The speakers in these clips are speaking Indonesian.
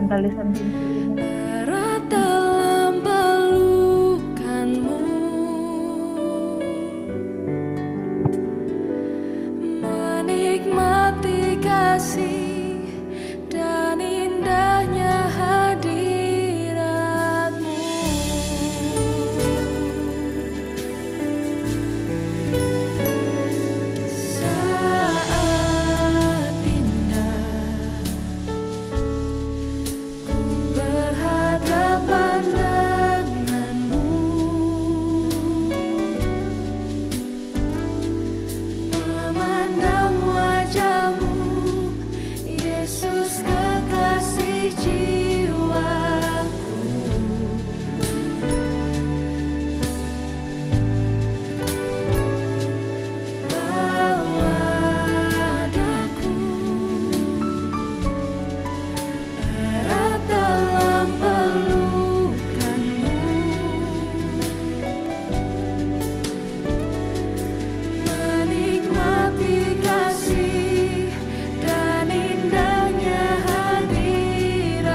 Santa Lisanti Filina. Berat dalam pelukanmu, menikmati kasih dan indahnya hadiratmu. Saat indah berhadapan denganmu, memandang wajahmu, Yesus kekasih jiwaku. Bawa daku erat dalam pelukanmu, menikmati kasih dan indahnya hadiratmu.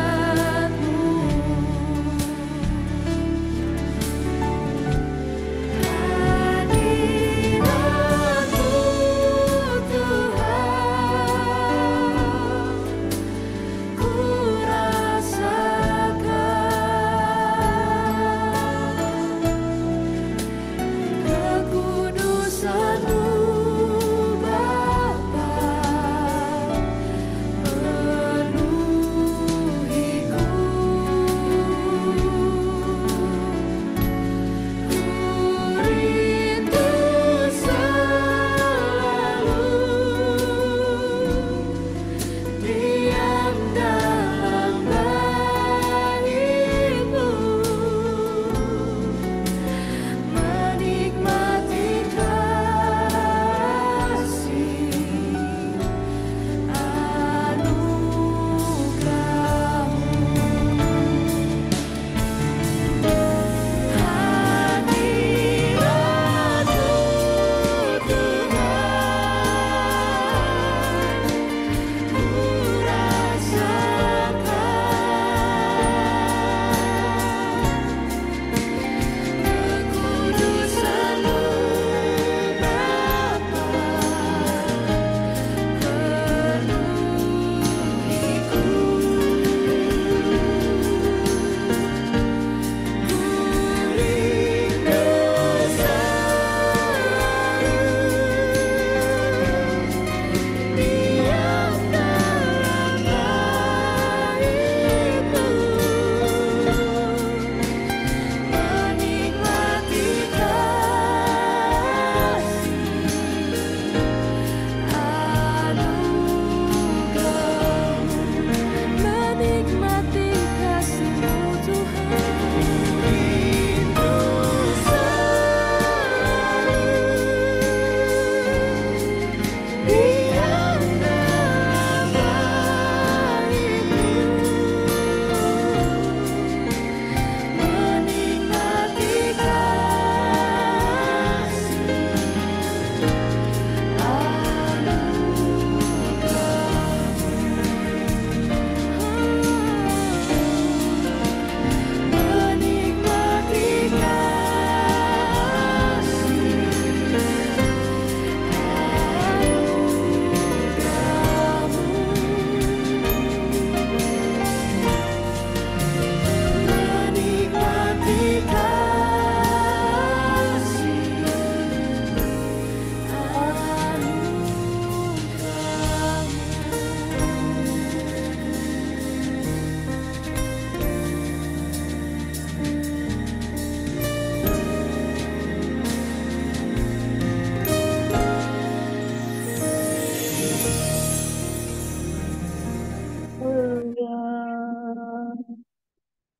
Hadiratmu Tuhan, ku rasakan kekudusan-Mu Bapa, penuhiku. Ku rindu selalu diam dalam bait-Mu, menikmati kasih anugerah-Mu. Hadirat-Mu Tuhan, ku rasakan kekudusan-Mu Bapa, penuhiku. Menikmati kasih-Mu Tuhan, rindu selalu diam dalam bait-Mu, menikmati kasih menikmati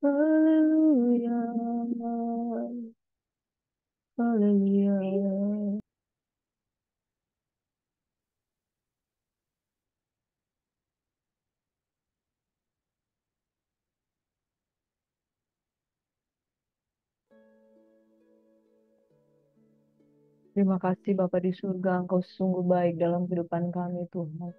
Haleluya, haleluya, haleluya. Terima kasih Bapa di surga, Engkau sungguh baik dalam kehidupan kami Tuhan.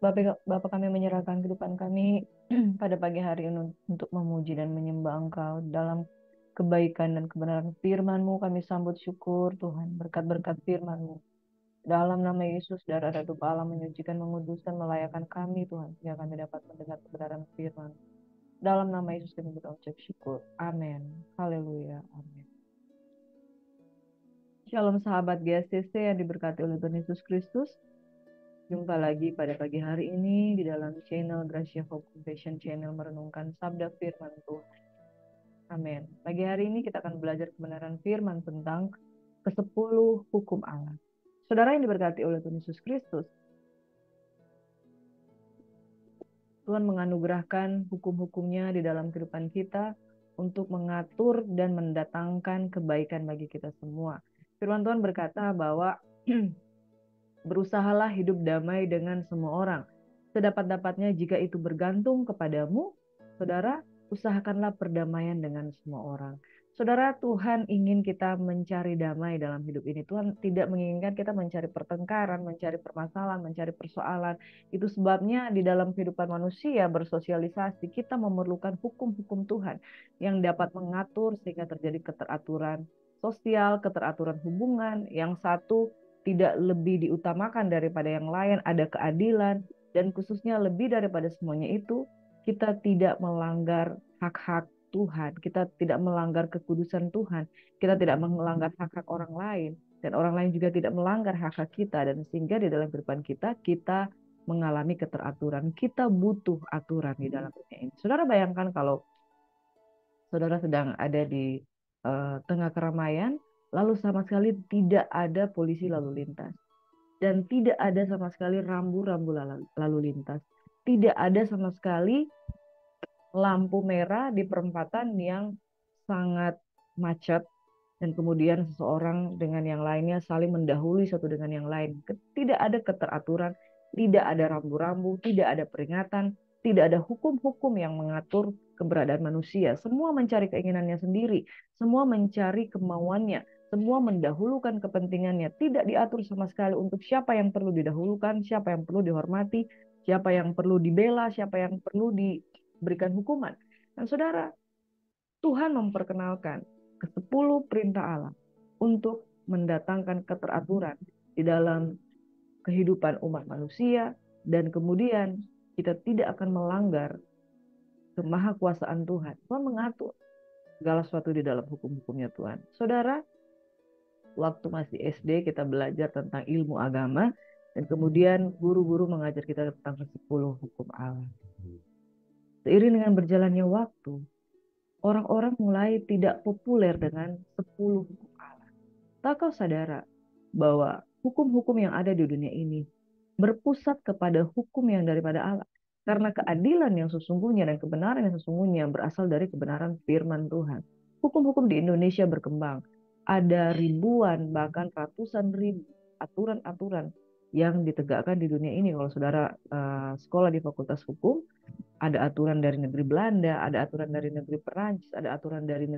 Bapa kami menyerahkan kehidupan kami pada pagi hari ini untuk memuji dan menyembah Engkau dalam kebaikan dan kebenaran firman-Mu. Kami sambut syukur Tuhan, berkat-berkat firman-Mu. Dalam nama Yesus, darah redup Allah menyucikan, menguduskan, melayakkan kami Tuhan, sehingga kami dapat mendengar kebenaran firman. Dalam nama Yesus kami berucap syukur. Amin. Haleluya. Amin. Shalom sahabat GSCC yang diberkati oleh Tuhan Yesus Kristus. Jumpa lagi pada pagi hari ini di dalam channel Gracia Hope Confession Channel merenungkan sabda firman Tuhan. Amin. Pagi hari ini kita akan belajar kebenaran firman tentang ke-10 hukum Allah. Saudara yang diberkati oleh Tuhan Yesus Kristus, Tuhan menganugerahkan hukum-hukumnya di dalam kehidupan kita untuk mengatur dan mendatangkan kebaikan bagi kita semua. Firman Tuhan berkata bahwa berusahalah hidup damai dengan semua orang. Sedapat-dapatnya jika itu bergantung kepadamu, saudara, usahakanlah perdamaian dengan semua orang. Saudara, Tuhan ingin kita mencari damai dalam hidup ini. Tuhan tidak menginginkan kita mencari pertengkaran, mencari permasalahan, mencari persoalan. Itu sebabnya di dalam kehidupan manusia bersosialisasi, kita memerlukan hukum-hukum Tuhan yang dapat mengatur sehingga terjadi keteraturan sosial, keteraturan hubungan. Yang satu tidak lebih diutamakan daripada yang lain, ada keadilan, dan khususnya lebih daripada semuanya itu, kita tidak melanggar hak-hak Tuhan, kita tidak melanggar kekudusan Tuhan, kita tidak melanggar hak-hak orang lain, dan orang lain juga tidak melanggar hak-hak kita, dan sehingga di dalam kehidupan kita, kita mengalami keteraturan, kita butuh aturan di dalam dunia ini. Saudara bayangkan kalau saudara sedang ada di tengah keramaian, lalu sama sekali tidak ada polisi lalu lintas. Dan tidak ada sama sekali rambu-rambu lalu lintas. Tidak ada sama sekali lampu merah di perempatan yang sangat macet. Dan kemudian seseorang dengan yang lainnya saling mendahului satu dengan yang lain. Tidak ada keteraturan, tidak ada rambu-rambu, tidak ada peringatan, tidak ada hukum-hukum yang mengatur keberadaan manusia. Semua mencari keinginannya sendiri, semua mencari kemauannya, semua mendahulukan kepentingannya. Tidak diatur sama sekali untuk siapa yang perlu didahulukan, siapa yang perlu dihormati, siapa yang perlu dibela, siapa yang perlu diberikan hukuman. Dan saudara, Tuhan memperkenalkan ke-10 perintah Allah untuk mendatangkan keteraturan di dalam kehidupan umat manusia, dan kemudian kita tidak akan melanggar kemahakuasaan Tuhan. Tuhan mengatur segala sesuatu di dalam hukum-hukumnya Tuhan. Saudara, waktu masih SD kita belajar tentang ilmu agama, dan kemudian guru-guru mengajar kita tentang ke-10 hukum Allah. Seiring dengan berjalannya waktu, orang-orang mulai tidak populer dengan 10 hukum Allah. Tak kau saudara bahwa hukum-hukum yang ada di dunia ini berpusat kepada hukum yang daripada Allah. Karena keadilan yang sesungguhnya dan kebenaran yang sesungguhnya berasal dari kebenaran firman Tuhan. Hukum-hukum di Indonesia berkembang. Ada ribuan, bahkan ratusan ribu aturan-aturan yang ditegakkan di dunia ini. Kalau saudara sekolah di Fakultas Hukum, ada aturan dari negeri Belanda, ada aturan dari negeri Perancis, ada aturan dari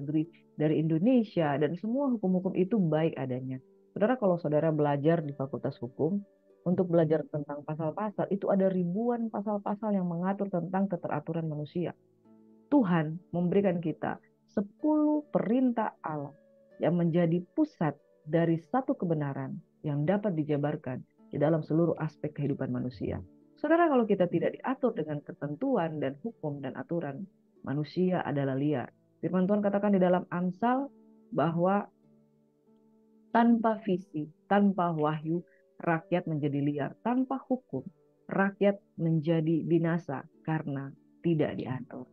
Indonesia, dan semua hukum-hukum itu baik adanya. Saudara, kalau saudara belajar di Fakultas Hukum, untuk belajar tentang pasal-pasal, itu ada ribuan pasal-pasal yang mengatur tentang keteraturan manusia. Tuhan memberikan kita 10 perintah Allah yang menjadi pusat dari satu kebenaran yang dapat dijabarkan di dalam seluruh aspek kehidupan manusia. Saudara, kalau kita tidak diatur dengan ketentuan dan hukum dan aturan, manusia adalah liar. Firman Tuhan katakan di dalam Amsal bahwa tanpa visi, tanpa wahyu, rakyat menjadi liar. Tanpa hukum, rakyat menjadi binasa karena tidak diatur.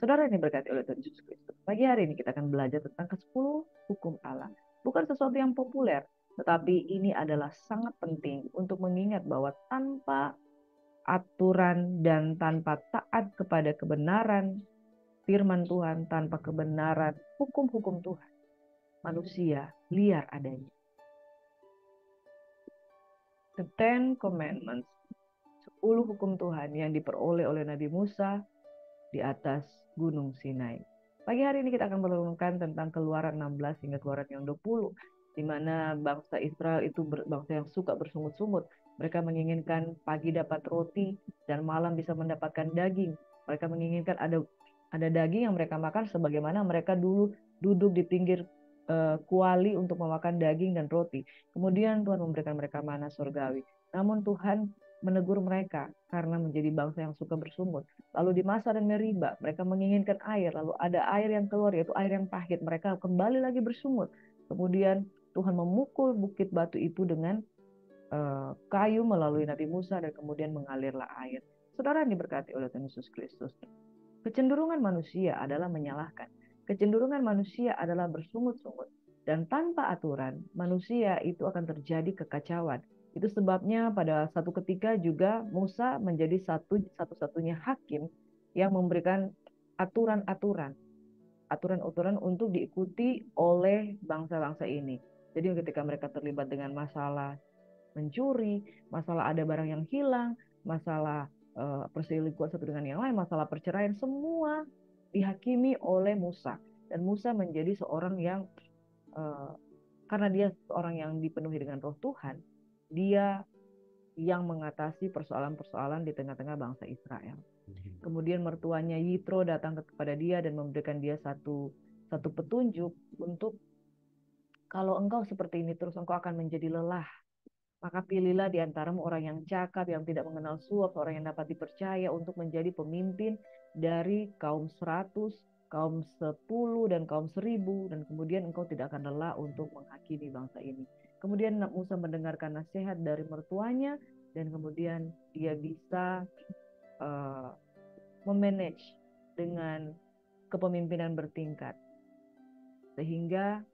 Saudara yang diberkati oleh Tuhan Yesus Kristus, pagi hari ini kita akan belajar tentang ke-10 hukum Allah. Bukan sesuatu yang populer, tetapi ini adalah sangat penting untuk mengingat bahwa tanpa aturan dan tanpa taat kepada kebenaran firman Tuhan, tanpa kebenaran hukum-hukum Tuhan, manusia liar adanya. The Ten Commandments, 10 hukum Tuhan yang diperoleh oleh Nabi Musa di atas Gunung Sinai. Pagi hari ini kita akan merenungkan tentang Keluaran 16 hingga Keluaran yang 20, di mana bangsa Israel itu bangsa yang suka bersungut-sungut. Mereka menginginkan pagi dapat roti dan malam bisa mendapatkan daging. Mereka menginginkan ada daging yang mereka makan sebagaimana mereka dulu duduk di pinggir kuali untuk memakan daging dan roti. Kemudian Tuhan memberikan mereka mana surgawi. Namun Tuhan menegur mereka karena menjadi bangsa yang suka bersungut. Lalu di Masa dan Meriba, mereka menginginkan air. Lalu ada air yang keluar, yaitu air yang pahit. Mereka kembali lagi bersungut. Kemudian Tuhan memukul bukit batu itu dengan kayu melalui Nabi Musa dan kemudian mengalirlah air. Saudara yang diberkati oleh Tuhan Yesus Kristus. Kecenderungan manusia adalah menyalahkan. Kecenderungan manusia adalah bersungut-sungut. Dan tanpa aturan, manusia itu akan terjadi kekacauan. Itu sebabnya pada satu ketika juga Musa menjadi satu-satunya hakim yang memberikan aturan-aturan untuk diikuti oleh bangsa-bangsa ini. Jadi ketika mereka terlibat dengan masalah mencuri, masalah ada barang yang hilang, masalah perselingkuhan satu dengan yang lain, masalah perceraian, semua dihakimi oleh Musa. Dan Musa menjadi seorang yang karena dia seorang yang dipenuhi dengan Roh Tuhan, dia yang mengatasi persoalan-persoalan di tengah-tengah bangsa Israel. Kemudian mertuanya Yitro datang kepada dia dan memberikan dia satu petunjuk untuk kalau engkau seperti ini terus engkau akan menjadi lelah. Maka pilihlah di antaramu orang yang cakap, yang tidak mengenal suap, orang yang dapat dipercaya untuk menjadi pemimpin dari kaum 100, kaum 10, dan kaum 1000. Dan kemudian engkau tidak akan lelah untuk menghakimi bangsa ini. Kemudian Musa mendengarkan nasihat dari mertuanya, dan kemudian dia bisa memanage dengan kepemimpinan bertingkat. Sehingga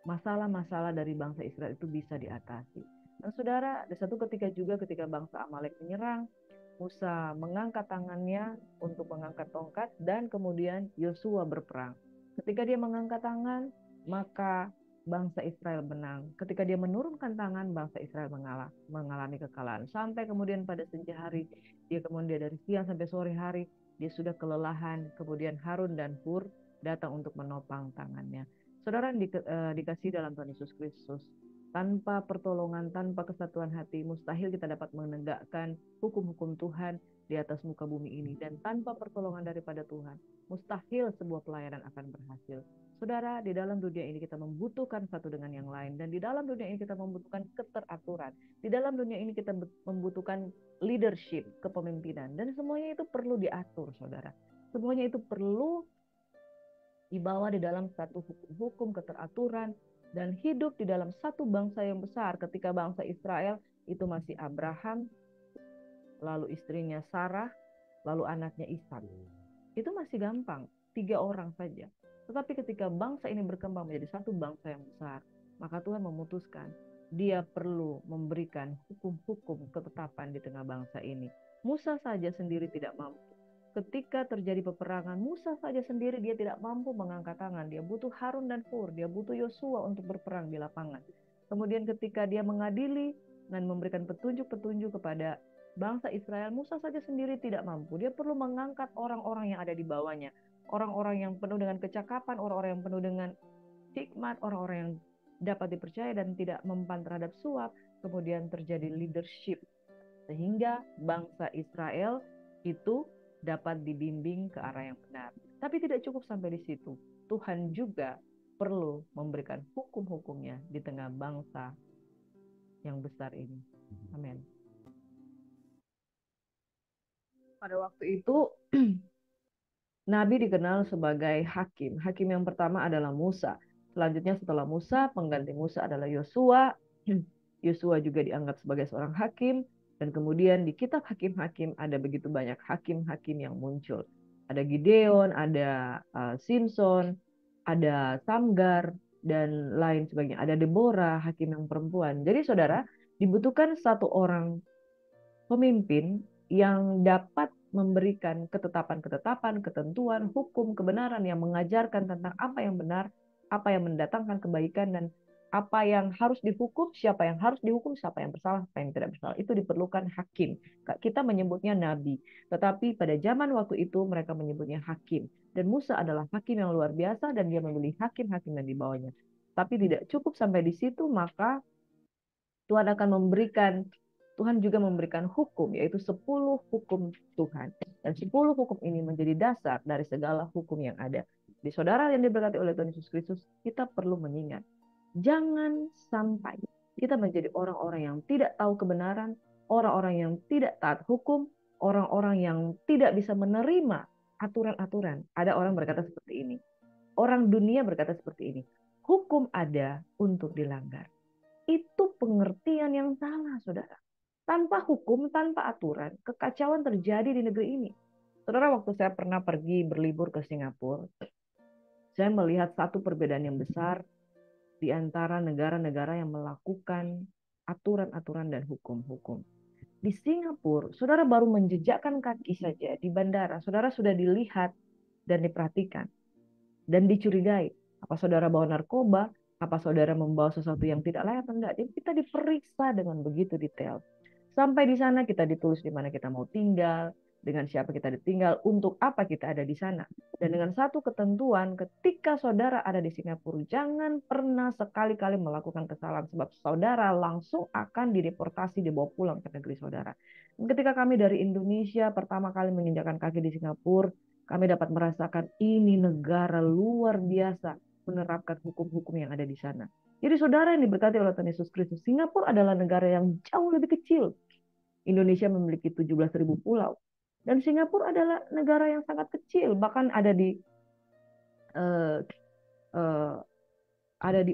masalah-masalah dari bangsa Israel itu bisa diatasi. Dan saudara, ada satu ketika juga ketika bangsa Amalek menyerang, Musa mengangkat tangannya untuk mengangkat tongkat dan kemudian Yosua berperang. Ketika dia mengangkat tangan, maka bangsa Israel menang. Ketika dia menurunkan tangan, bangsa Israel mengalami kekalahan. Sampai kemudian pada senja hari, dia kemudian dari siang sampai sore hari, dia sudah kelelahan. Kemudian Harun dan Hur datang untuk menopang tangannya. Saudara dikasih dalam Tuhan Yesus Kristus, tanpa pertolongan, tanpa kesatuan hati, mustahil kita dapat menegakkan hukum-hukum Tuhan di atas muka bumi ini. Dan tanpa pertolongan daripada Tuhan, mustahil sebuah pelayanan akan berhasil. Saudara, di dalam dunia ini kita membutuhkan satu dengan yang lain. Dan di dalam dunia ini kita membutuhkan keteraturan. Di dalam dunia ini kita membutuhkan leadership, kepemimpinan. Dan semuanya itu perlu diatur, saudara. Semuanya itu perlu dibawa di dalam satu hukum-hukum keteraturan dan hidup di dalam satu bangsa yang besar. Ketika bangsa Israel itu masih Abraham, lalu istrinya Sarah, lalu anaknya Ishak. Itu masih gampang, 3 orang saja. Tetapi ketika bangsa ini berkembang menjadi satu bangsa yang besar, maka Tuhan memutuskan dia perlu memberikan hukum-hukum ketetapan di tengah bangsa ini. Musa saja sendiri tidak mampu. Ketika terjadi peperangan, Musa saja sendiri dia tidak mampu mengangkat tangan. Dia butuh Harun dan Hur, dia butuh Yosua untuk berperang di lapangan. Kemudian ketika dia mengadili dan memberikan petunjuk-petunjuk kepada bangsa Israel, Musa saja sendiri tidak mampu. Dia perlu mengangkat orang-orang yang ada di bawahnya. Orang-orang yang penuh dengan kecakapan, orang-orang yang penuh dengan hikmat, orang-orang yang dapat dipercaya dan tidak mempan terhadap suap. Kemudian terjadi leadership. Sehingga bangsa Israel itu dapat dibimbing ke arah yang benar. Tapi tidak cukup sampai di situ. Tuhan juga perlu memberikan hukum-hukumnya di tengah bangsa yang besar ini. Amin. Pada waktu itu, Nabi dikenal sebagai hakim. Hakim yang pertama adalah Musa. Selanjutnya setelah Musa, pengganti Musa adalah Yosua. Yosua juga dianggap sebagai seorang hakim. Dan kemudian di kitab hakim-hakim ada begitu banyak hakim-hakim yang muncul. Ada Gideon, ada Simpson, ada Samgar, dan lain sebagainya. Ada Deborah, hakim yang perempuan. Jadi saudara, dibutuhkan satu orang pemimpin yang dapat memberikan ketetapan-ketetapan, ketentuan, hukum, kebenaran yang mengajarkan tentang apa yang benar, apa yang mendatangkan kebaikan, dan apa yang harus dihukum, siapa yang harus dihukum, siapa yang bersalah, siapa yang tidak bersalah. Itu diperlukan hakim. Kita menyebutnya nabi. Tetapi pada zaman waktu itu mereka menyebutnya hakim. Dan Musa adalah hakim yang luar biasa dan dia memilih hakim-hakim yang di bawahnya. Tapi tidak cukup sampai di situ, maka Tuhan akan memberikan Tuhan juga memberikan hukum, yaitu 10 hukum Tuhan. Dan 10 hukum ini menjadi dasar dari segala hukum yang ada. Di saudara yang diberkati oleh Tuhan Yesus Kristus, kita perlu mengingat, jangan sampai kita menjadi orang-orang yang tidak tahu kebenaran, orang-orang yang tidak taat hukum, orang-orang yang tidak bisa menerima aturan-aturan. Ada orang berkata seperti ini. Orang dunia berkata seperti ini. Hukum ada untuk dilanggar. Itu pengertian yang salah, saudara. Tanpa hukum, tanpa aturan, kekacauan terjadi di negeri ini. Saudara, waktu saya pernah pergi berlibur ke Singapura, saya melihat satu perbedaan yang besar di antara negara-negara yang melakukan aturan-aturan dan hukum-hukum. Di Singapura, saudara baru menjejakkan kaki saja di bandara, saudara sudah dilihat dan diperhatikan dan dicurigai. Apa saudara bawa narkoba? Apa saudara membawa sesuatu yang tidak layak atau enggak? Jadi kita diperiksa dengan begitu detail. Sampai di sana kita ditulis di mana kita mau tinggal, dengan siapa kita ditinggal, untuk apa kita ada di sana. Dan dengan satu ketentuan, ketika saudara ada di Singapura, jangan pernah sekali-kali melakukan kesalahan, sebab saudara langsung akan dideportasi, dibawa pulang ke negeri saudara. Dan ketika kami dari Indonesia pertama kali menginjakkan kaki di Singapura, kami dapat merasakan ini negara luar biasa menerapkan hukum-hukum yang ada di sana. Jadi saudara yang diberkati oleh Tuhan Yesus Kristus, Singapura adalah negara yang jauh lebih kecil. Indonesia memiliki 17.000 pulau. Dan Singapura adalah negara yang sangat kecil, bahkan ada di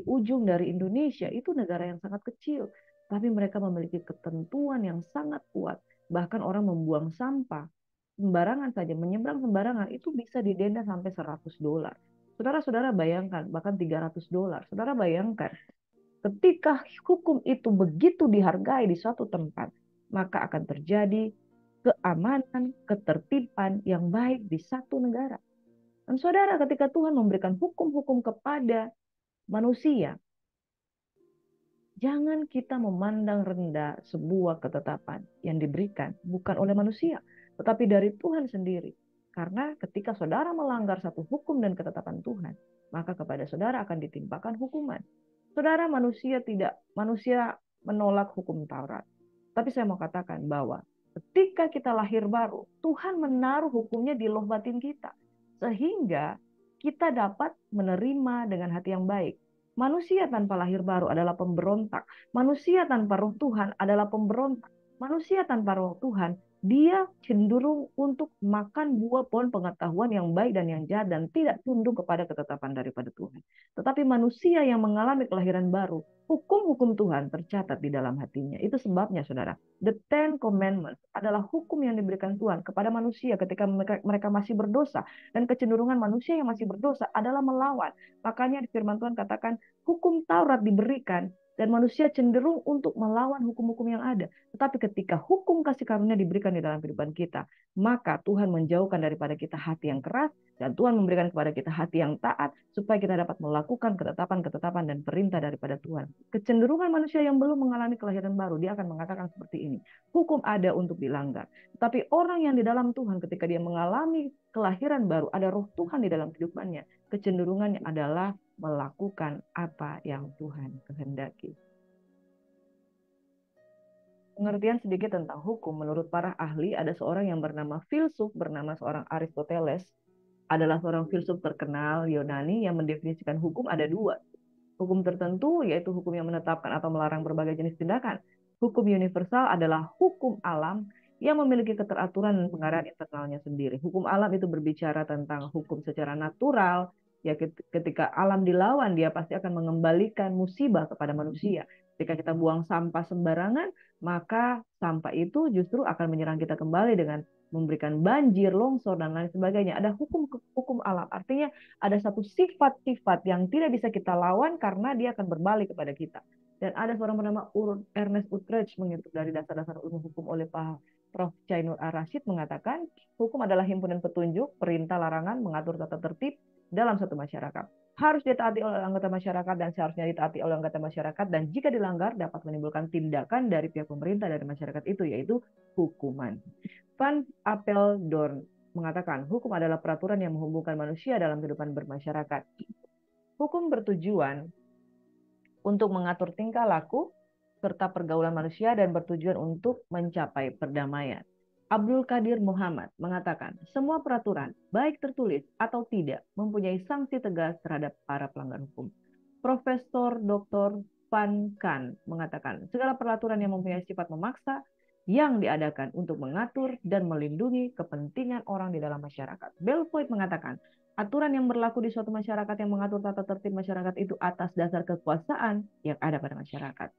ujung dari Indonesia, itu negara yang sangat kecil. Tapi mereka memiliki ketentuan yang sangat kuat. Bahkan orang membuang sampah sembarangan saja, menyeberang sembarangan, itu bisa didenda sampai $100. Saudara-saudara bayangkan, bahkan $300. Saudara bayangkan, ketika hukum itu begitu dihargai di suatu tempat, maka akan terjadi keamanan, ketertiban yang baik di satu negara. Dan saudara, ketika Tuhan memberikan hukum-hukum kepada manusia, jangan kita memandang rendah sebuah ketetapan yang diberikan bukan oleh manusia, tetapi dari Tuhan sendiri. Karena ketika saudara melanggar satu hukum dan ketetapan Tuhan, maka kepada saudara akan ditimpakan hukuman. Saudara, manusia menolak hukum Taurat. Tapi saya mau katakan bahwa ketika kita lahir baru, Tuhan menaruh hukumnya di loh batin kita. Sehingga kita dapat menerima dengan hati yang baik. Manusia tanpa lahir baru adalah pemberontak. Manusia tanpa roh Tuhan adalah pemberontak. Manusia tanpa roh Tuhan, dia cenderung untuk makan buah pohon pengetahuan yang baik dan yang jahat dan tidak tunduk kepada ketetapan daripada Tuhan. Tetapi manusia yang mengalami kelahiran baru, hukum-hukum Tuhan tercatat di dalam hatinya. Itu sebabnya, saudara, the Ten Commandments adalah hukum yang diberikan Tuhan kepada manusia ketika mereka masih berdosa. Dan kecenderungan manusia yang masih berdosa adalah melawan. Makanya di firman Tuhan katakan, hukum Taurat diberikan dan manusia cenderung untuk melawan hukum-hukum yang ada. Tetapi ketika hukum kasih karunia diberikan di dalam kehidupan kita, maka Tuhan menjauhkan daripada kita hati yang keras, dan Tuhan memberikan kepada kita hati yang taat, supaya kita dapat melakukan ketetapan-ketetapan dan perintah daripada Tuhan. Kecenderungan manusia yang belum mengalami kelahiran baru, dia akan mengatakan seperti ini, hukum ada untuk dilanggar. Tapi orang yang di dalam Tuhan, ketika dia mengalami kelahiran baru, ada roh Tuhan di dalam kehidupannya, kecenderungannya adalah melakukan apa yang Tuhan kehendaki. Pengertian sedikit tentang hukum. Menurut para ahli, ada seorang yang bernama filsuf, bernama seorang Aristoteles, adalah seorang filsuf terkenal Yunani yang mendefinisikan hukum ada dua. Hukum tertentu, yaitu hukum yang menetapkan atau melarang berbagai jenis tindakan. Hukum universal adalah hukum alam yang memiliki keteraturan dan pengarahan internalnya sendiri. Hukum alam itu berbicara tentang hukum secara natural. Ya, ketika alam dilawan, dia pasti akan mengembalikan musibah kepada manusia. Ketika kita buang sampah sembarangan, maka sampah itu justru akan menyerang kita kembali dengan memberikan banjir, longsor, dan lain sebagainya. Ada hukum alam, artinya ada satu sifat-sifat yang tidak bisa kita lawan karena dia akan berbalik kepada kita. Dan ada seorang bernama Ernest Utrecht mengutip dari dasar-dasar ilmu hukum oleh Pak Prof. Chainur Ar-Rasyid mengatakan, hukum adalah himpunan petunjuk, perintah, larangan, mengatur tata tertib dalam satu masyarakat. Harus ditaati oleh anggota masyarakat dan seharusnya ditaati oleh anggota masyarakat, dan jika dilanggar dapat menimbulkan tindakan dari pihak pemerintah dari masyarakat itu, yaitu hukuman. Van Apeldoorn mengatakan, hukum adalah peraturan yang menghubungkan manusia dalam kehidupan bermasyarakat. Hukum bertujuan untuk mengatur tingkah laku, serta pergaulan manusia dan bertujuan untuk mencapai perdamaian. Abdul Qadir Muhammad mengatakan, semua peraturan, baik tertulis atau tidak, mempunyai sanksi tegas terhadap para pelanggar hukum. Profesor Dr. Van Kan mengatakan, segala peraturan yang mempunyai sifat memaksa yang diadakan untuk mengatur dan melindungi kepentingan orang di dalam masyarakat. Belvoit mengatakan, aturan yang berlaku di suatu masyarakat yang mengatur tata tertib masyarakat itu atas dasar kekuasaan yang ada pada masyarakat.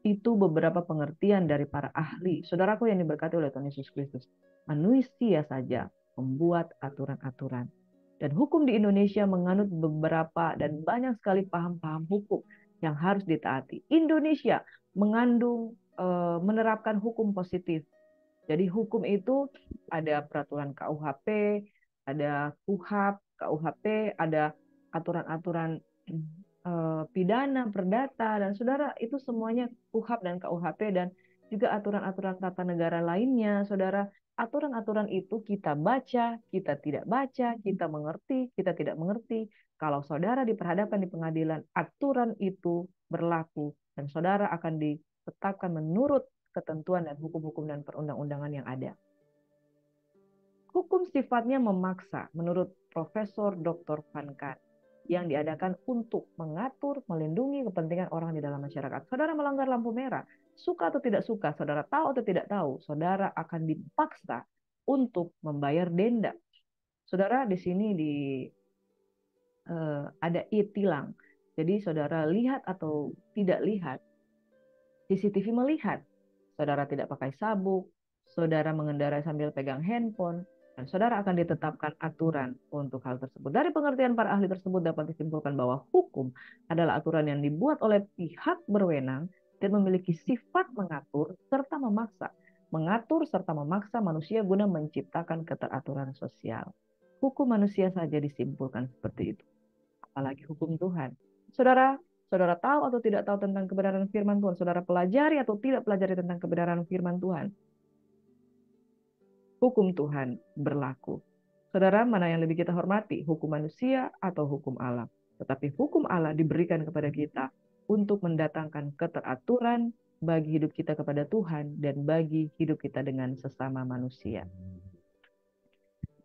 Itu beberapa pengertian dari para ahli. Saudaraku yang diberkati oleh Tuhan Yesus Kristus. Manusia saja membuat aturan-aturan. Dan hukum di Indonesia menganut beberapa dan banyak sekali paham-paham hukum yang harus ditaati. Indonesia mengandung menerapkan hukum positif. Jadi hukum itu ada peraturan KUHP, ada KUHAP, KUHP, ada aturan-aturan pidana, perdata, dan saudara itu semuanya KUHAP dan KUHP dan juga aturan-aturan tata negara lainnya. Saudara, aturan-aturan itu kita baca, kita tidak baca, kita mengerti, kita tidak mengerti. Kalau saudara diperhadapkan di pengadilan, aturan itu berlaku dan saudara akan ditetapkan menurut ketentuan dan hukum-hukum dan perundang-undangan yang ada. Hukum sifatnya memaksa menurut Profesor Dr. Van Kan yang diadakan untuk mengatur, melindungi kepentingan orang di dalam masyarakat. Saudara melanggar lampu merah, suka atau tidak suka, saudara tahu atau tidak tahu, saudara akan dipaksa untuk membayar denda. Saudara di sini ada e-tilang. Jadi saudara lihat atau tidak lihat, CCTV melihat saudara tidak pakai sabuk, saudara mengendarai sambil pegang handphone, dan saudara akan ditetapkan aturan untuk hal tersebut. Dari pengertian para ahli tersebut dapat disimpulkan bahwa hukum adalah aturan yang dibuat oleh pihak berwenang dan memiliki sifat mengatur serta memaksa. Mengatur serta memaksa manusia guna menciptakan keteraturan sosial. Hukum manusia saja disimpulkan seperti itu. Apalagi hukum Tuhan. Saudara tahu atau tidak tahu tentang kebenaran firman Tuhan? Saudara pelajari atau tidak pelajari tentang kebenaran firman Tuhan? Hukum Tuhan berlaku. Saudara, mana yang lebih kita hormati? Hukum manusia atau hukum Allah? Tetapi hukum Allah diberikan kepada kita untuk mendatangkan keteraturan bagi hidup kita kepada Tuhan dan bagi hidup kita dengan sesama manusia.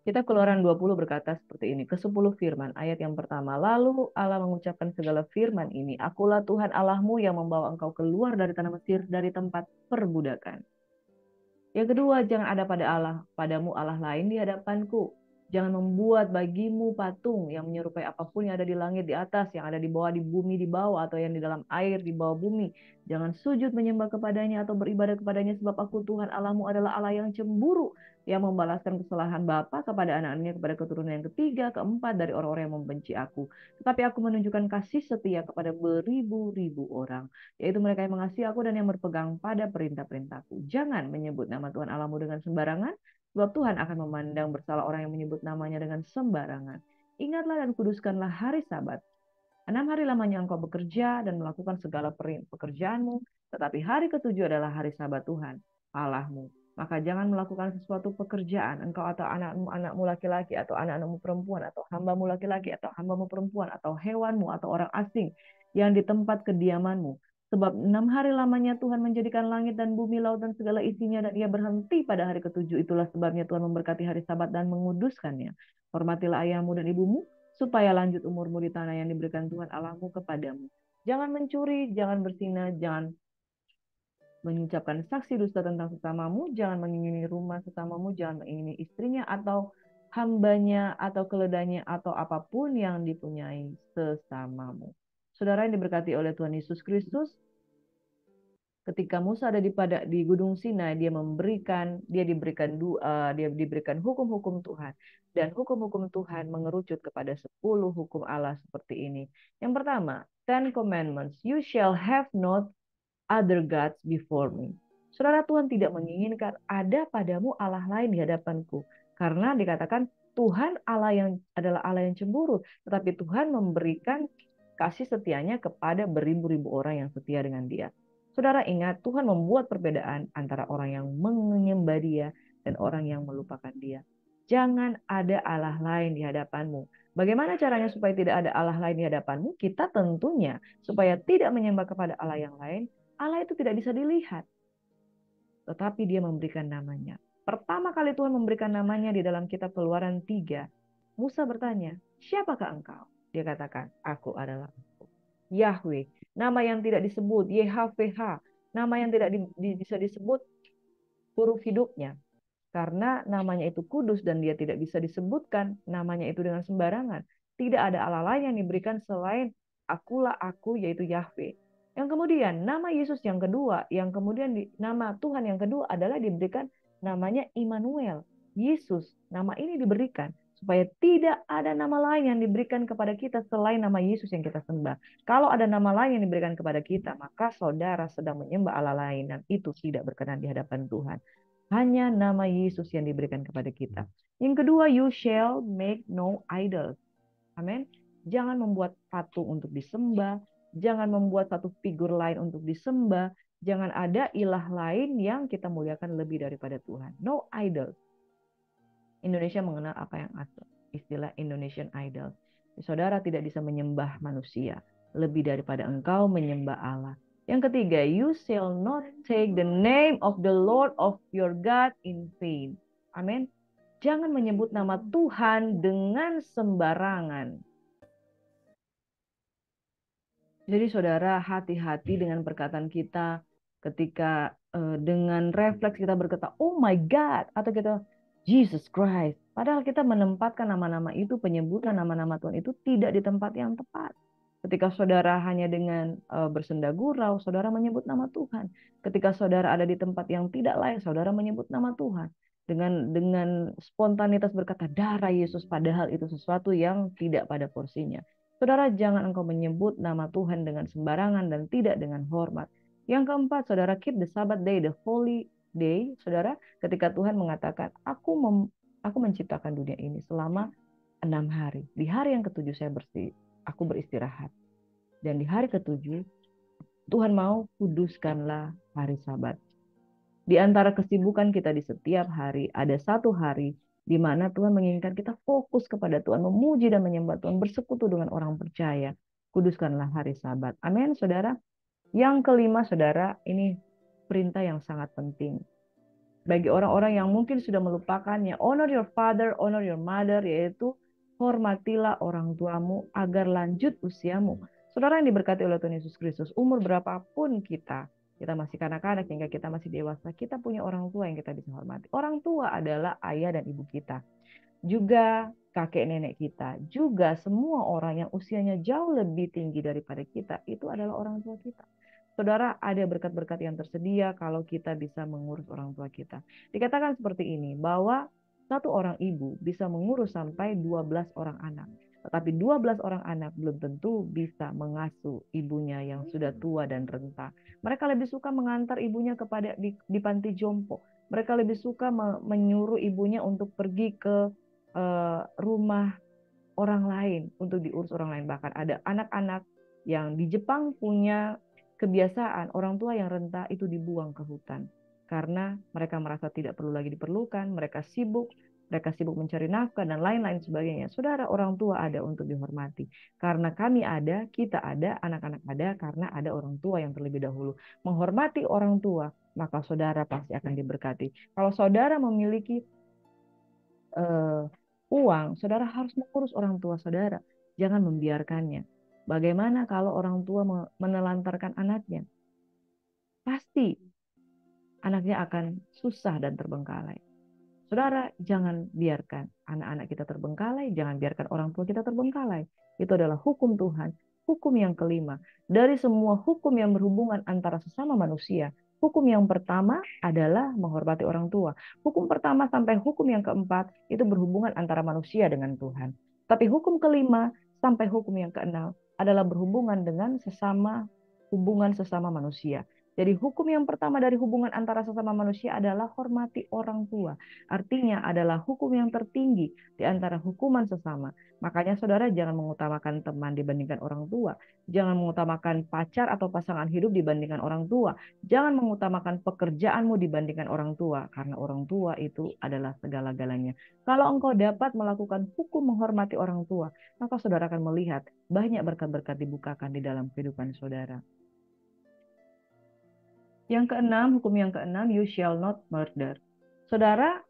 Kita Keluaran 20 berkata seperti ini, ke-10 firman, ayat yang pertama. Lalu Allah mengucapkan segala firman ini, akulah Tuhan Allahmu yang membawa engkau keluar dari tanah Mesir, dari tempat perbudakan. Yang kedua, jangan ada padamu Allah lain di hadapanku. Jangan membuat bagimu patung yang menyerupai apapun yang ada di langit di atas, yang ada di bawah, di bumi di bawah, atau yang di dalam air di bawah bumi. Jangan sujud menyembah kepadanya atau beribadah kepadanya, sebab aku Tuhan Allahmu adalah Allah yang cemburu, yang membalaskan kesalahan bapa kepada anak-anaknya, kepada keturunan yang ketiga, keempat dari orang-orang yang membenci aku. Tetapi aku menunjukkan kasih setia kepada beribu-ribu orang, yaitu mereka yang mengasihi aku dan yang berpegang pada perintah-perintahku. Jangan menyebut nama Tuhan Allahmu dengan sembarangan, sebab Tuhan akan memandang bersalah orang yang menyebut namanya dengan sembarangan. Ingatlah dan kuduskanlah hari Sabat. 6 hari lamanya engkau bekerja dan melakukan segala pekerjaanmu, tetapi hari ketujuh adalah hari Sabat Tuhan Allahmu. Maka jangan melakukan sesuatu pekerjaan, engkau atau anakmu laki-laki, atau anak-anakmu perempuan, atau hambamu laki-laki, atau hambamu perempuan, atau hewanmu, atau orang asing yang di tempat kediamanmu. Sebab 6 hari lamanya Tuhan menjadikan langit dan bumi, laut dan segala isinya, dan ia berhenti pada hari ketujuh. Itulah sebabnya Tuhan memberkati hari Sabat dan menguduskannya. Hormatilah ayahmu dan ibumu, supaya lanjut umurmu di tanah yang diberikan Tuhan Allahmu kepadamu. Jangan mencuri, jangan berzina, jangan mengucapkan saksi dusta tentang sesamamu, jangan mengingini rumah sesamamu, jangan mengingini istrinya atau hambanya atau keledainya atau apapun yang dipunyai sesamamu. Saudara yang diberkati oleh Tuhan Yesus Kristus, ketika Musa ada di Gunung Sinai, dia diberikan hukum-hukum Tuhan, dan hukum-hukum Tuhan mengerucut kepada 10 hukum Allah seperti ini. Yang pertama, 10 Commandments, you shall have not other gods before me. Saudara, Tuhan tidak menginginkan ada padamu Allah lain di hadapanku, karena dikatakan Tuhan adalah Allah yang cemburu, tetapi Tuhan memberikan kasih setianya kepada beribu-ribu orang yang setia dengan Dia. Saudara ingat, Tuhan membuat perbedaan antara orang yang menyembah Dia dan orang yang melupakan Dia. Jangan ada Allah lain di hadapanmu. Bagaimana caranya supaya tidak ada Allah lain di hadapanmu? Kita tentunya supaya tidak menyembah kepada Allah yang lain. Allah itu tidak bisa dilihat, tetapi dia memberikan namanya. Pertama kali Tuhan memberikan namanya di dalam kitab Keluaran 3. Musa bertanya, siapakah engkau? Dia katakan, aku adalah Yahweh. Nama yang tidak disebut, YHWH. Nama yang tidak bisa disebut huruf hidupnya. Karena namanya itu kudus dan dia tidak bisa disebutkan namanya itu dengan sembarangan. Tidak ada Allah lain yang diberikan selain akulah aku, yaitu Yahweh. Yang kemudian nama Yesus yang kedua, yang kemudian nama Tuhan yang kedua adalah diberikan namanya Immanuel. Yesus, nama ini diberikan supaya tidak ada nama lain yang diberikan kepada kita selain nama Yesus yang kita sembah. Kalau ada nama lain yang diberikan kepada kita, maka saudara sedang menyembah Allah lain dan itu tidak berkenan di hadapan Tuhan. Hanya nama Yesus yang diberikan kepada kita. Yang kedua, you shall make no idols. Amin. Jangan membuat patung untuk disembah. Jangan membuat satu figur lain untuk disembah. Jangan ada ilah lain yang kita muliakan lebih daripada Tuhan. No idols. Indonesia mengenal apa yang asal. Istilah Indonesian idol. Saudara tidak bisa menyembah manusia lebih daripada engkau menyembah Allah. Yang ketiga, you shall not take the name of the Lord of your God in vain. Amin. Jangan menyebut nama Tuhan dengan sembarangan. Jadi saudara, hati-hati dengan perkataan kita ketika dengan refleks kita berkata, oh my God, atau kita Jesus Christ. Padahal kita menempatkan nama-nama itu, penyebutan nama-nama Tuhan itu tidak di tempat yang tepat. Ketika saudara hanya dengan bersenda gurau, saudara menyebut nama Tuhan. Ketika saudara ada di tempat yang tidak layak, saudara menyebut nama Tuhan. Dengan spontanitas berkata darah Yesus, padahal itu sesuatu yang tidak pada porsinya. Saudara, jangan engkau menyebut nama Tuhan dengan sembarangan dan tidak dengan hormat. Yang keempat, saudara, keep the Sabbath day, the holy day. Saudara, ketika Tuhan mengatakan, aku menciptakan dunia ini selama 6 hari. Di hari yang ketujuh aku beristirahat. Dan di hari ketujuh, Tuhan mau kuduskanlah hari Sabat. Di antara kesibukan kita di setiap hari, ada satu hari di mana Tuhan menginginkan kita fokus kepada Tuhan, memuji dan menyembah Tuhan, bersekutu dengan orang percaya. Kuduskanlah hari Sabat. Amin, saudara. Yang kelima, saudara, ini perintah yang sangat penting. Bagi orang-orang yang mungkin sudah melupakannya, honor your father, honor your mother, yaitu hormatilah orang tuamu agar lanjut usiamu. Saudara yang diberkati oleh Tuhan Yesus Kristus, umur berapapun kita masih kanak-kanak hingga kita masih dewasa, kita punya orang tua yang kita bisa hormati. Orang tua adalah ayah dan ibu kita. Juga kakek nenek kita. Juga semua orang yang usianya jauh lebih tinggi daripada kita, itu adalah orang tua kita. Saudara, ada berkat-berkat yang tersedia kalau kita bisa mengurus orang tua kita. Dikatakan seperti ini, bahwa satu orang ibu bisa mengurus sampai 12 orang anak. Tetapi 12 orang anak belum tentu bisa mengasuh ibunya yang sudah tua dan renta. Mereka lebih suka mengantar ibunya di panti jompo. Mereka lebih suka menyuruh ibunya untuk pergi ke rumah orang lain, untuk diurus orang lain. Bahkan ada anak-anak yang di Jepang punya kebiasaan orang tua yang renta itu dibuang ke hutan. Karena mereka merasa tidak perlu lagi diperlukan, mereka sibuk mencari nafkah dan lain-lain sebagainya. Saudara, orang tua ada untuk dihormati. Karena kami ada, kita ada, anak-anak ada, karena ada orang tua yang terlebih dahulu. Menghormati orang tua, maka saudara pasti akan diberkati. Kalau saudara memiliki uang, saudara harus mengurus orang tua saudara. Jangan membiarkannya. Bagaimana kalau orang tua menelantarkan anaknya? Pasti anaknya akan susah dan terbengkalai. Saudara, jangan biarkan anak-anak kita terbengkalai, jangan biarkan orang tua kita terbengkalai. Itu adalah hukum Tuhan. Hukum yang kelima, dari semua hukum yang berhubungan antara sesama manusia, hukum yang pertama adalah menghormati orang tua. Hukum pertama sampai hukum yang keempat itu berhubungan antara manusia dengan Tuhan. Tapi hukum kelima sampai hukum yang keenam adalah berhubungan dengan hubungan sesama manusia. Jadi hukum yang pertama dari hubungan antara sesama manusia adalah hormati orang tua. Artinya adalah hukum yang tertinggi di antara hukuman sesama. Makanya saudara jangan mengutamakan teman dibandingkan orang tua. Jangan mengutamakan pacar atau pasangan hidup dibandingkan orang tua. Jangan mengutamakan pekerjaanmu dibandingkan orang tua. Karena orang tua itu adalah segala-galanya. Kalau engkau dapat melakukan hukum menghormati orang tua, maka saudara akan melihat banyak berkat-berkat dibukakan di dalam kehidupan saudara. Yang keenam, hukum yang keenam, you shall not murder. Saudara,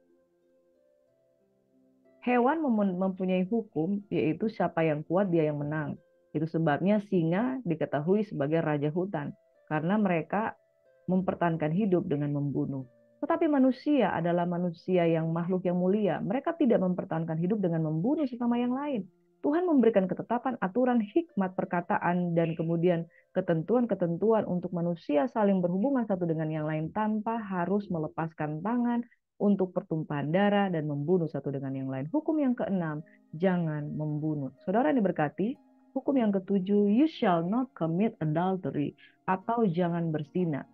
hewan mempunyai hukum, yaitu siapa yang kuat dia yang menang. Itu sebabnya singa diketahui sebagai raja hutan, karena mereka mempertahankan hidup dengan membunuh. Tetapi manusia adalah manusia yang makhluk yang mulia. Mereka tidak mempertahankan hidup dengan membunuh sesama yang lain. Tuhan memberikan ketetapan, aturan, hikmat, perkataan, dan kemudian ketentuan-ketentuan untuk manusia saling berhubungan satu dengan yang lain tanpa harus melepaskan tangan untuk pertumpahan darah dan membunuh satu dengan yang lain. Hukum yang keenam, jangan membunuh. Saudara yang diberkati, hukum yang ketujuh, you shall not commit adultery, atau jangan berzina.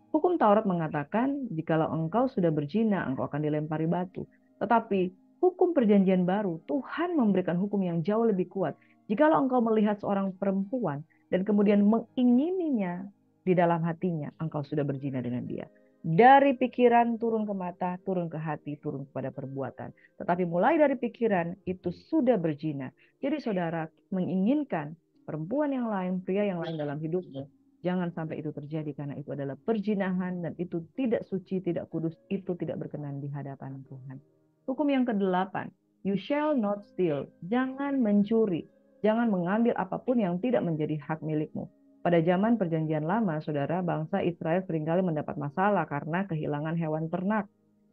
Hukum Taurat mengatakan, jikalau engkau sudah berzina, engkau akan dilempari batu. Tetapi hukum perjanjian baru, Tuhan memberikan hukum yang jauh lebih kuat. Jikalau engkau melihat seorang perempuan dan kemudian mengingininya di dalam hatinya, engkau sudah berzina dengan dia. Dari pikiran turun ke mata, turun ke hati, turun kepada perbuatan. Tetapi mulai dari pikiran itu sudah berzina. Jadi saudara menginginkan perempuan yang lain, pria yang lain dalam hidupmu, jangan sampai itu terjadi karena itu adalah perzinahan dan itu tidak suci, tidak kudus, itu tidak berkenan di hadapan Tuhan. Hukum yang ke-8, you shall not steal. Jangan mencuri, jangan mengambil apapun yang tidak menjadi hak milikmu. Pada zaman perjanjian lama, saudara, bangsa Israel seringkali mendapat masalah karena kehilangan hewan ternak.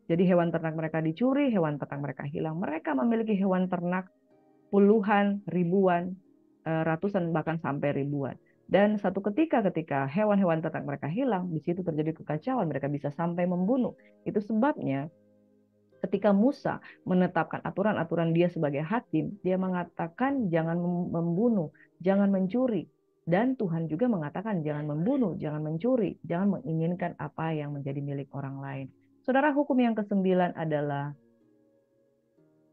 Jadi hewan ternak mereka dicuri, hewan ternak mereka hilang. Mereka memiliki hewan ternak puluhan, ribuan, ratusan, bahkan sampai ribuan. Dan satu ketika hewan-hewan ternak mereka hilang, di situ terjadi kekacauan, mereka bisa sampai membunuh. Itu sebabnya ketika Musa menetapkan aturan-aturan dia sebagai hakim, dia mengatakan jangan membunuh, jangan mencuri. Dan Tuhan juga mengatakan jangan membunuh, jangan mencuri, jangan menginginkan apa yang menjadi milik orang lain. Saudara, hukum yang ke-9 adalah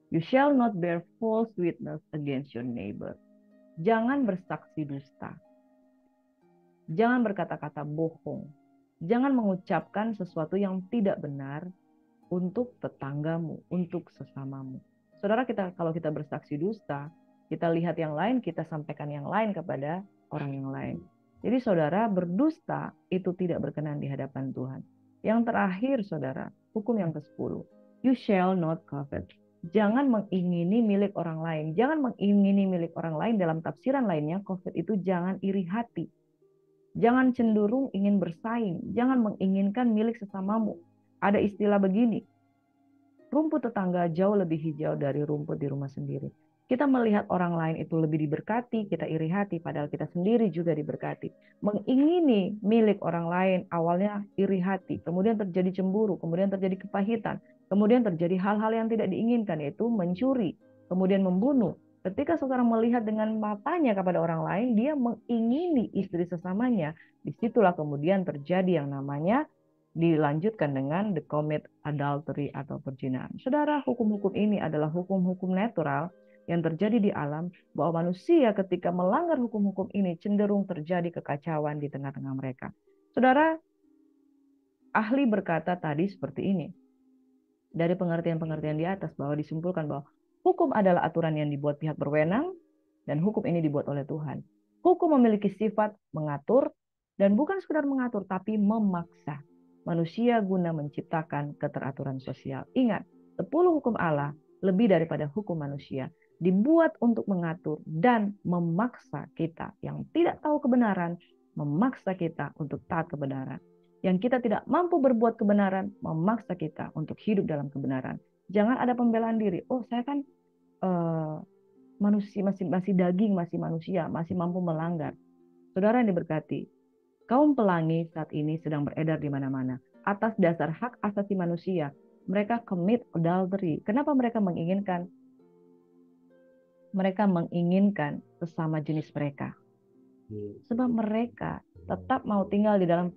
you shall not bear false witness against your neighbor. Jangan bersaksi dusta. Jangan berkata-kata bohong. Jangan mengucapkan sesuatu yang tidak benar untuk tetanggamu, untuk sesamamu. Saudara, kalau kita bersaksi dusta, kita lihat yang lain, kita sampaikan yang lain kepada orang yang lain. Jadi saudara, berdusta itu tidak berkenan di hadapan Tuhan. Yang terakhir saudara, hukum yang ke-10. You shall not covet. Jangan mengingini milik orang lain. Jangan mengingini milik orang lain. Dalam tafsiran lainnya, covet itu jangan iri hati. Jangan cenderung ingin bersaing. Jangan menginginkan milik sesamamu. Ada istilah begini, rumput tetangga jauh lebih hijau dari rumput di rumah sendiri. Kita melihat orang lain itu lebih diberkati, kita iri hati, padahal kita sendiri juga diberkati. Mengingini milik orang lain, awalnya iri hati, kemudian terjadi cemburu, kemudian terjadi kepahitan, kemudian terjadi hal-hal yang tidak diinginkan, yaitu mencuri, kemudian membunuh. Ketika seseorang melihat dengan matanya kepada orang lain, dia mengingini istri sesamanya. Disitulah kemudian terjadi yang namanya dilanjutkan dengan the commit adultery atau perzinahan. Saudara, hukum-hukum ini adalah hukum-hukum natural yang terjadi di alam, bahwa manusia ketika melanggar hukum-hukum ini cenderung terjadi kekacauan di tengah-tengah mereka. Saudara, ahli berkata tadi seperti ini. Dari pengertian-pengertian di atas, bahwa disimpulkan bahwa hukum adalah aturan yang dibuat pihak berwenang dan hukum ini dibuat oleh Tuhan. Hukum memiliki sifat mengatur dan bukan sekedar mengatur tapi memaksa manusia guna menciptakan keteraturan sosial. Ingat, 10 hukum Allah lebih daripada hukum manusia dibuat untuk mengatur dan memaksa kita yang tidak tahu kebenaran, memaksa kita untuk taat kebenaran. Yang kita tidak mampu berbuat kebenaran, memaksa kita untuk hidup dalam kebenaran. Jangan ada pembelaan diri. Oh, saya kan manusia, masih daging, masih manusia, masih mampu melanggar. Saudara yang diberkati, kaum pelangi saat ini sedang beredar di mana-mana. Atas dasar hak asasi manusia, mereka commit adultery. Kenapa mereka menginginkan? Mereka menginginkan sesama jenis mereka. Sebab mereka tetap mau tinggal di dalam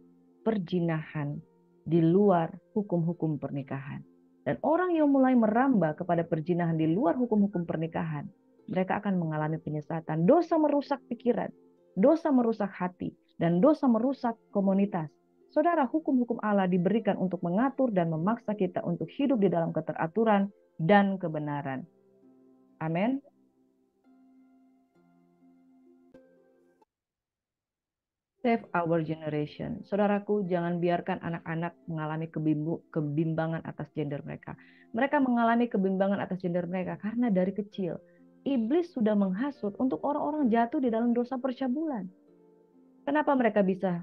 perjinahan di luar hukum-hukum pernikahan. Dan orang yang mulai merambah kepada perjinahan di luar hukum-hukum pernikahan, mereka akan mengalami penyesatan. Dosa merusak pikiran, dosa merusak hati, dan dosa merusak komunitas. Saudara, hukum-hukum Allah diberikan untuk mengatur dan memaksa kita untuk hidup di dalam keteraturan dan kebenaran. Amin. Save our generation. Saudaraku, jangan biarkan anak-anak mengalami kebimbangan atas gender mereka. Mereka mengalami kebimbangan atas gender mereka karena dari kecil iblis sudah menghasut untuk orang-orang jatuh di dalam dosa percabulan. Kenapa mereka bisa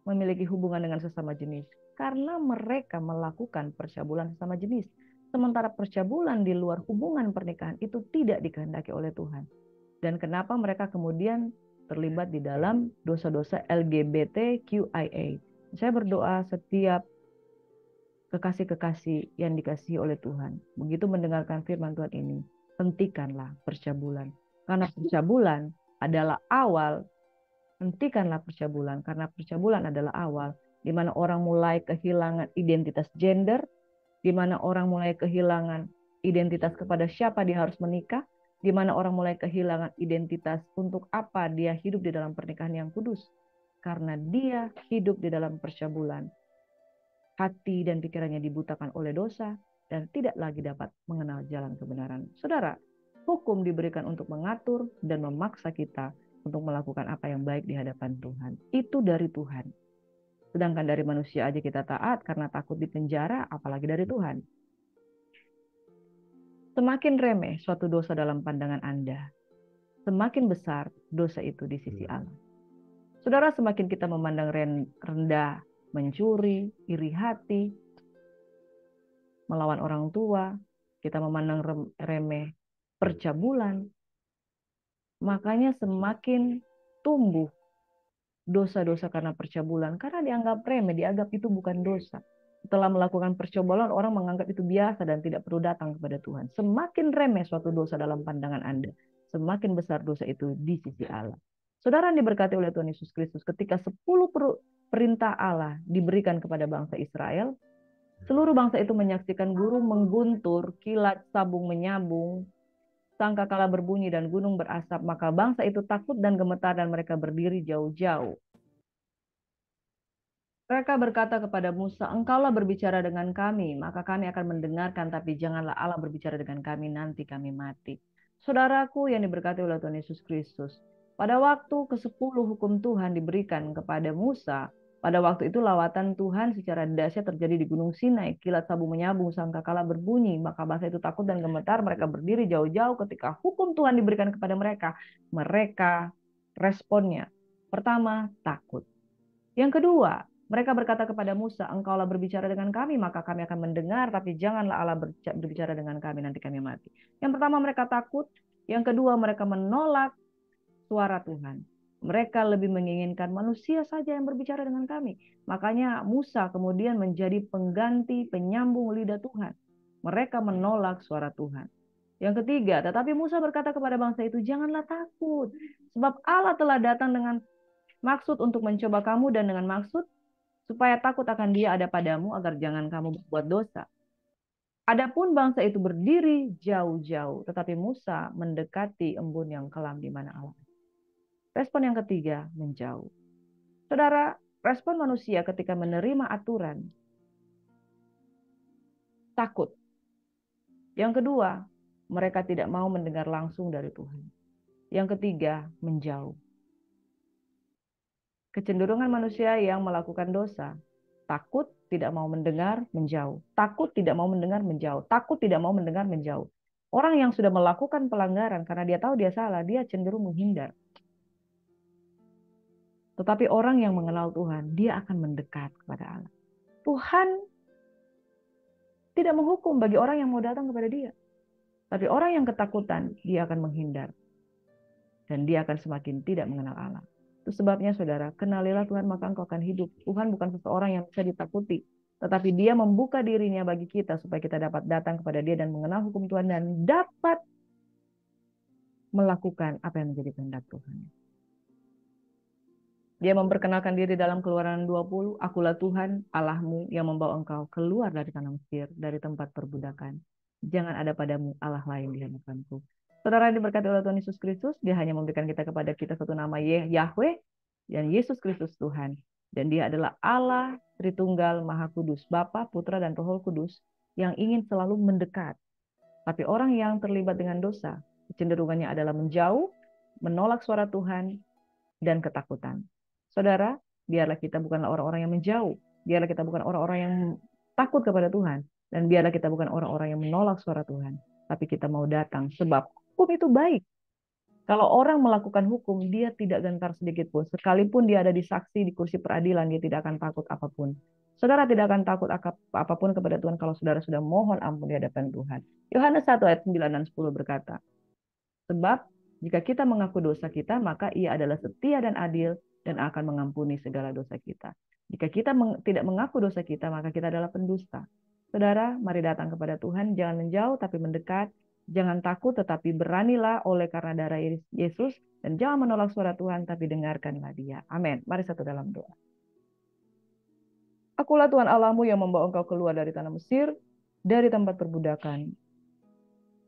memiliki hubungan dengan sesama jenis? Karena mereka melakukan percabulan sesama jenis. Sementara percabulan di luar hubungan pernikahan itu tidak dikehendaki oleh Tuhan. Dan kenapa mereka kemudian terlibat di dalam dosa-dosa LGBTQIA. Saya berdoa setiap kekasih-kekasih yang dikasihi oleh Tuhan, begitu mendengarkan firman Tuhan ini, hentikanlah percabulan. Karena percabulan adalah awal, hentikanlah percabulan. Karena percabulan adalah awal, di mana orang mulai kehilangan identitas gender, di mana orang mulai kehilangan identitas kepada siapa dia harus menikah, di mana orang mulai kehilangan identitas untuk apa dia hidup di dalam pernikahan yang kudus. Karena dia hidup di dalam percabulan. Hati dan pikirannya dibutakan oleh dosa dan tidak lagi dapat mengenal jalan kebenaran. Saudara, hukum diberikan untuk mengatur dan memaksa kita untuk melakukan apa yang baik di hadapan Tuhan. Itu dari Tuhan. Sedangkan dari manusia aja kita taat karena takut dipenjara, apalagi dari Tuhan. Semakin remeh suatu dosa dalam pandangan Anda, semakin besar dosa itu di sisi Allah. Saudara, semakin kita memandang rendah, mencuri, iri hati, melawan orang tua, kita memandang remeh percabulan, makanya semakin tumbuh dosa-dosa karena percabulan, karena dianggap remeh, dianggap itu bukan dosa. Setelah melakukan percabulan, orang menganggap itu biasa dan tidak perlu datang kepada Tuhan. Semakin remeh suatu dosa dalam pandangan Anda, semakin besar dosa itu di sisi Allah. Saudara yang diberkati oleh Tuhan Yesus Kristus, ketika 10 perintah Allah diberikan kepada bangsa Israel, seluruh bangsa itu menyaksikan gurun mengguntur, kilat sabung menyabung, sangkakala berbunyi dan gunung berasap, maka bangsa itu takut dan gemetar dan mereka berdiri jauh-jauh. Mereka berkata kepada Musa, engkaulah berbicara dengan kami, maka kami akan mendengarkan, tapi janganlah Allah berbicara dengan kami, nanti kami mati. Saudaraku yang diberkati oleh Tuhan Yesus Kristus, pada waktu ke-10 hukum Tuhan diberikan kepada Musa, pada waktu itu lawatan Tuhan secara dahsyat terjadi di Gunung Sinai, kilat sabung menyabung, sangkakala berbunyi, maka bangsa itu takut dan gemetar, mereka berdiri jauh-jauh ketika hukum Tuhan diberikan kepada mereka. Mereka responnya, pertama, takut. Yang kedua, mereka berkata kepada Musa, engkaulah berbicara dengan kami, maka kami akan mendengar, tapi janganlah Allah berbicara dengan kami, nanti kami mati. Yang pertama mereka takut, yang kedua mereka menolak suara Tuhan. Mereka lebih menginginkan manusia saja yang berbicara dengan kami. Makanya Musa kemudian menjadi pengganti penyambung lidah Tuhan. Mereka menolak suara Tuhan. Yang ketiga, tetapi Musa berkata kepada bangsa itu, janganlah takut, sebab Allah telah datang dengan maksud untuk mencoba kamu dan dengan maksud supaya takut akan Dia ada padamu agar jangan kamu berbuat dosa. Adapun bangsa itu berdiri jauh-jauh, tetapi Musa mendekati embun yang kelam di mana Allah. Respon yang ketiga, menjauh. Saudara, respon manusia ketika menerima aturan, takut. Yang kedua, mereka tidak mau mendengar langsung dari Tuhan. Yang ketiga, menjauh. Kecenderungan manusia yang melakukan dosa, takut, tidak mau mendengar, menjauh. Takut, tidak mau mendengar, menjauh. Takut, tidak mau mendengar, menjauh. Orang yang sudah melakukan pelanggaran karena dia tahu dia salah, dia cenderung menghindar. Tetapi orang yang mengenal Tuhan, dia akan mendekat kepada Allah. Tuhan tidak menghukum bagi orang yang mau datang kepada Dia. Tapi orang yang ketakutan, dia akan menghindar. Dan dia akan semakin tidak mengenal Allah. Itu sebabnya saudara, kenalilah Tuhan maka engkau akan hidup. Tuhan bukan seseorang yang bisa ditakuti. Tetapi Dia membuka dirinya bagi kita supaya kita dapat datang kepada Dia dan mengenal hukum Tuhan dan dapat melakukan apa yang menjadi kehendak Tuhan. Dia memperkenalkan diri dalam Keluaran 20, akulah Tuhan Allahmu yang membawa engkau keluar dari tanah Mesir, dari tempat perbudakan. Jangan ada padamu Allah lain di hadapanku. Saudara yang diberkati oleh Tuhan Yesus Kristus, dia hanya memberikan kepada kita satu nama Yahweh, dan Yesus Kristus Tuhan. Dan dia adalah Allah Tritunggal Maha Kudus, Bapa, Putra, dan Roh Kudus yang ingin selalu mendekat. Tapi orang yang terlibat dengan dosa, kecenderungannya adalah menjauh, menolak suara Tuhan, dan ketakutan. Saudara, biarlah kita bukanlah orang-orang yang menjauh. Biarlah kita bukan orang-orang yang takut kepada Tuhan. Dan biarlah kita bukan orang-orang yang menolak suara Tuhan. Tapi kita mau datang sebab hukum itu baik. Kalau orang melakukan hukum, dia tidak gentar sedikit pun. Sekalipun dia ada di saksi, di kursi peradilan, dia tidak akan takut apapun. Saudara tidak akan takut apapun kepada Tuhan kalau saudara sudah mohon ampun di hadapan Tuhan. Yohanes 1 ayat 9 dan 10 berkata, sebab jika kita mengaku dosa kita, maka ia adalah setia dan adil dan akan mengampuni segala dosa kita. Jika kita tidak mengaku dosa kita, maka kita adalah pendusta. Saudara, mari datang kepada Tuhan, jangan menjauh tapi mendekat. Jangan takut tetapi beranilah oleh karena darah Yesus. Dan jangan menolak suara Tuhan tapi dengarkanlah dia. Amin. Mari satu dalam doa. Akulah Tuhan Allahmu yang membawa engkau keluar dari tanah Mesir, dari tempat perbudakan.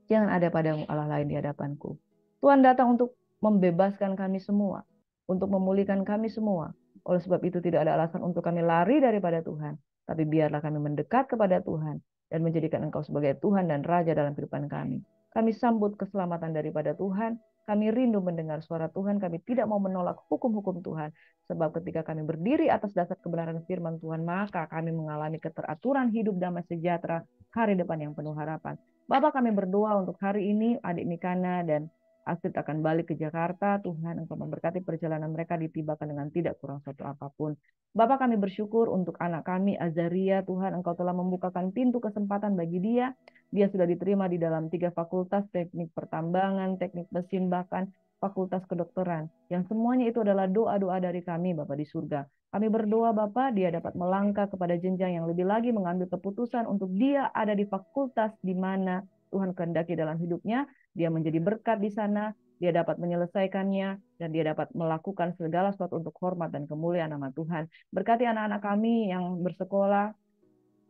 Jangan ada padamu Allah lain di hadapanku. Tuhan datang untuk membebaskan kami semua, untuk memulihkan kami semua. Oleh sebab itu tidak ada alasan untuk kami lari daripada Tuhan, tapi biarlah kami mendekat kepada Tuhan dan menjadikan Engkau sebagai Tuhan dan Raja dalam kehidupan kami. Kami sambut keselamatan daripada Tuhan, kami rindu mendengar suara Tuhan, kami tidak mau menolak hukum-hukum Tuhan, sebab ketika kami berdiri atas dasar kebenaran firman Tuhan, maka kami mengalami keteraturan hidup damai sejahtera, hari depan yang penuh harapan. Bapak, kami berdoa untuk hari ini, adik Mikana dan Astrid akan balik ke Jakarta. Tuhan, Engkau memberkati perjalanan mereka, ditibakan dengan tidak kurang satu apapun. Bapak, kami bersyukur untuk anak kami, Azaria. Tuhan, Engkau telah membukakan pintu kesempatan bagi dia. Dia sudah diterima di dalam 3 fakultas, teknik pertambangan, teknik mesin, bahkan fakultas kedokteran. Yang semuanya itu adalah doa-doa dari kami, Bapak di surga. Kami berdoa, Bapak, dia dapat melangkah kepada jenjang yang lebih lagi, mengambil keputusan untuk dia ada di fakultas di mana Tuhan kehendaki dalam hidupnya. Dia menjadi berkat di sana, dia dapat menyelesaikannya, dan dia dapat melakukan segala sesuatu untuk hormat dan kemuliaan nama Tuhan. Berkati anak-anak kami yang bersekolah,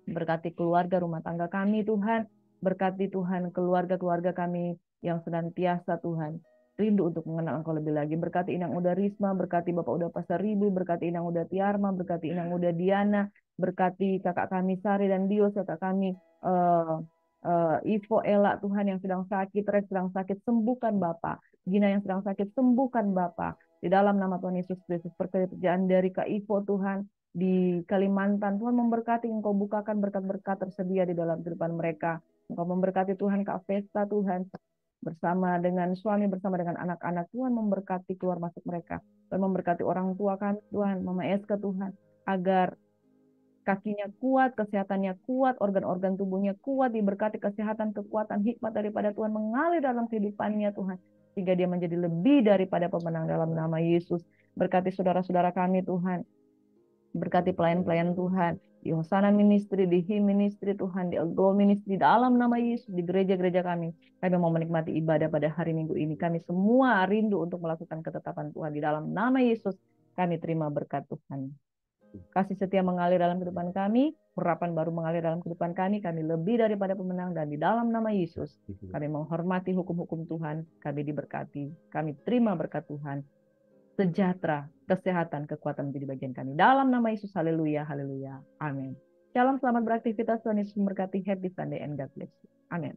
berkati keluarga rumah tangga kami, Tuhan. Berkati Tuhan keluarga-keluarga kami yang senantiasa Tuhan rindu untuk mengenal Engkau lebih lagi. Berkati Inang Uda Risma, berkati Bapak Uda Pasaribu, berkati Inang Uda Tiarma, berkati Inang Uda Diana, berkati kakak kami Sari dan Dio, kakak kami Ivo, Ella, Tuhan yang sedang sakit, Rex sedang sakit, sembuhkan Bapak. Gina yang sedang sakit, sembuhkan Bapak. Di dalam nama Tuhan Yesus Kristus, pekerjaan dari Kak Ivo Tuhan, di Kalimantan, Tuhan memberkati, Engkau bukakan berkat-berkat tersedia di dalam kehidupan mereka. Engkau memberkati Tuhan Kak Vesta, Tuhan bersama dengan suami, bersama dengan anak-anak. Tuhan memberkati keluar masuk mereka. Tuhan memberkati orang tua kami, Tuhan, Mama Eska, Tuhan, agar kakinya kuat, kesehatannya kuat, organ-organ tubuhnya kuat, diberkati kesehatan, kekuatan, hikmat daripada Tuhan mengalir dalam kehidupannya, Tuhan, sehingga dia menjadi lebih daripada pemenang dalam nama Yesus. Berkati saudara-saudara kami, Tuhan, berkati pelayan-pelayan Tuhan, di Hosana Ministry, di Him Ministry, Tuhan, di Go Ministry, dalam nama Yesus, di gereja-gereja kami. Kami mau menikmati ibadah pada hari Minggu ini. Kami semua rindu untuk melakukan ketetapan Tuhan. Di dalam nama Yesus, kami terima berkat Tuhan. Kasih setia mengalir dalam kehidupan kami, urapan baru mengalir dalam kehidupan kami lebih daripada pemenang, dan di dalam nama Yesus, kami menghormati hukum-hukum Tuhan, kami diberkati, kami terima berkat Tuhan, sejahtera, kesehatan, kekuatan menjadi bagian kami. Dalam nama Yesus, haleluya, haleluya, amin. Shalom, selamat beraktivitas, Tuhan Yesus memberkati, happy Sunday and God bless you. Amin.